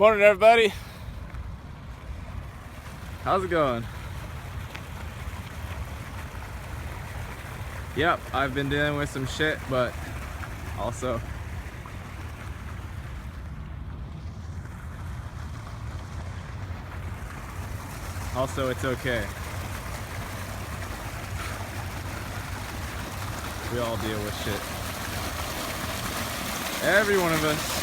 Morning, everybody. How's it going? Yep, I've been dealing with some shit, but also it's okay. We all deal with shit. Every one of us.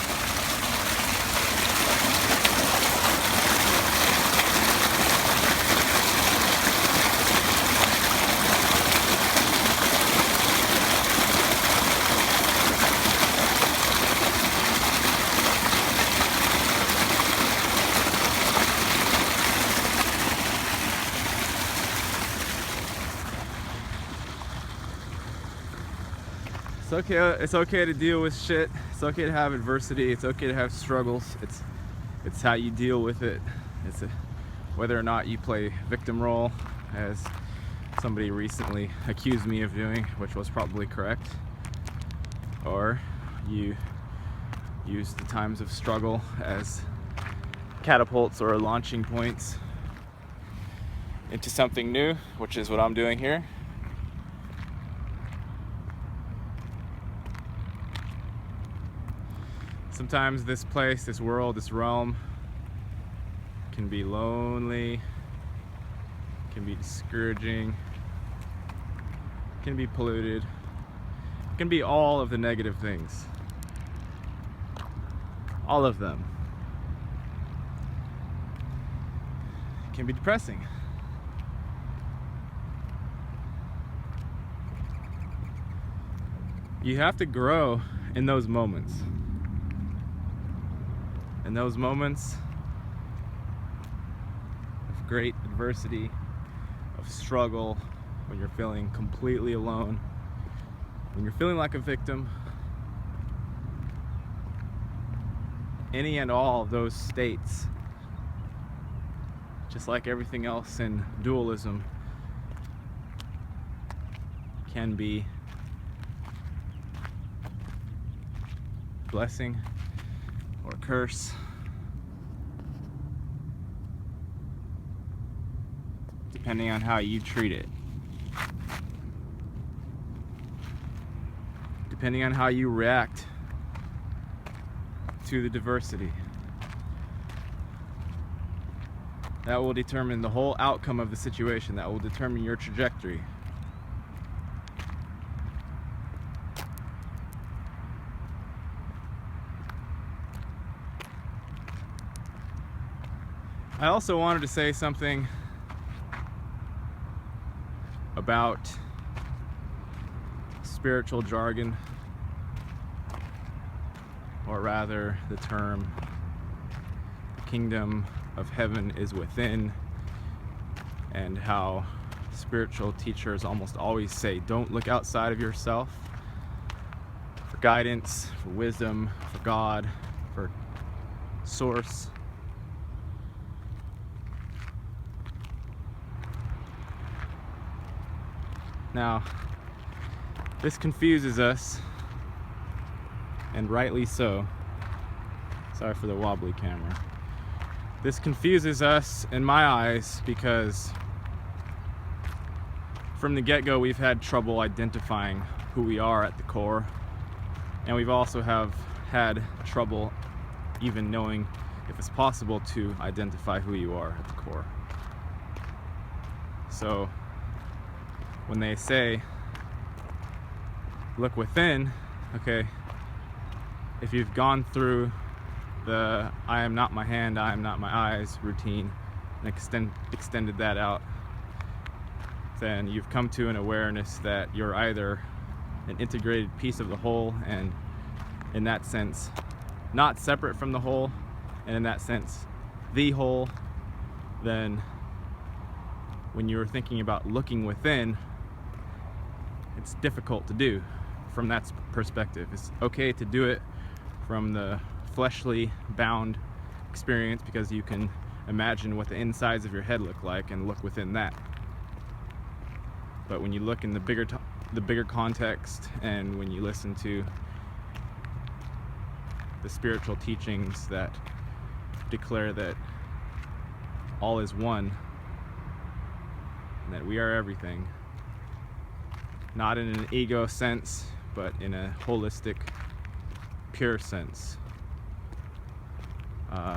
It's okay to deal with shit. It's okay to have adversity. It's okay to have struggles. It's how you deal with it. Whether or not you play victim role, as somebody recently accused me of doing, which was probably correct, or you use the times of struggle as catapults or launching points into something new, which is what I'm doing here. Sometimes this place, this world, this realm can be lonely, can be discouraging, can be polluted, can be all of the negative things. All of them. It can be depressing. You have to grow in those moments. In those moments of great adversity, of struggle, when you're feeling completely alone, when you're feeling like a victim, any and all of those states, just like everything else in dualism, can be blessing or curse, depending on how you treat it, depending on how you react to the diversity. That will determine the whole outcome of the situation. That will determine your trajectory. I also wanted to say something about spiritual jargon, or rather the term "the kingdom of heaven is within," and how spiritual teachers almost always say don't look outside of yourself for guidance, for wisdom, for God, for source. Now, this confuses us, and rightly so. Sorry for the wobbly camera. This confuses us in my eyes because from the get-go we've had trouble identifying who we are at the core, and we've also had trouble even knowing if it's possible to identify who you are at the core. So when they say look within, okay, if you've gone through the I am not my hand, I am not my eyes routine and extended that out, then you've come to an awareness that you're either an integrated piece of the whole, and in that sense not separate from the whole, and in that sense the whole. Then when you're thinking about looking within, it's difficult to do from that perspective. It's okay to do it from the fleshly bound experience because you can imagine what the insides of your head look like and look within that. But when you look in the bigger context, and when you listen to the spiritual teachings that declare that all is one, and that we are everything. Not in an ego sense, but in a holistic, pure sense.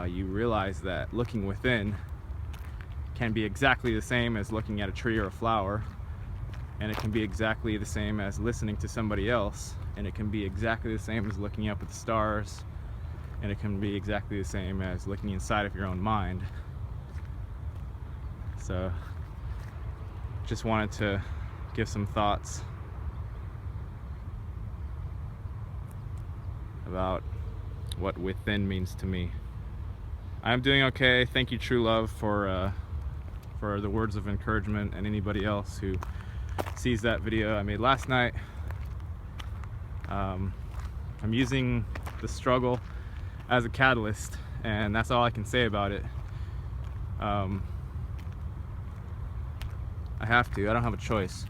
You realize that looking within can be exactly the same as looking at a tree or a flower, and it can be exactly the same as listening to somebody else, and it can be exactly the same as looking up at the stars, and it can be exactly the same as looking inside of your own mind. So just wanted to give some thoughts about what within means to me. I'm doing okay. Thank you, True Love, for the words of encouragement, and anybody else who sees that video I made last night. I'm using the struggle as a catalyst, and that's all I can say about it. I have to. I don't have a choice.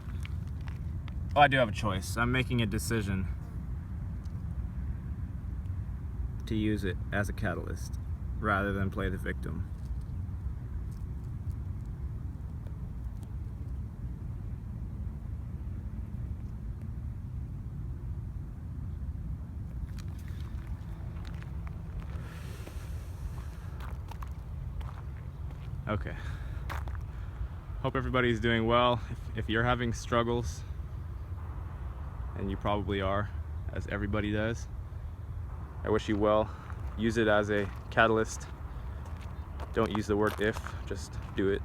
Oh, I do have a choice. I'm making a decision to use it as a catalyst rather than play the victim. Okay. Hope everybody's doing well. If you're having struggles, and you probably are, as everybody does, I wish you well. Use it as a catalyst. Don't use the word if, just do it.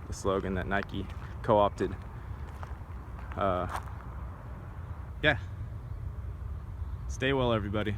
The slogan that Nike co-opted. Yeah. Stay well, everybody.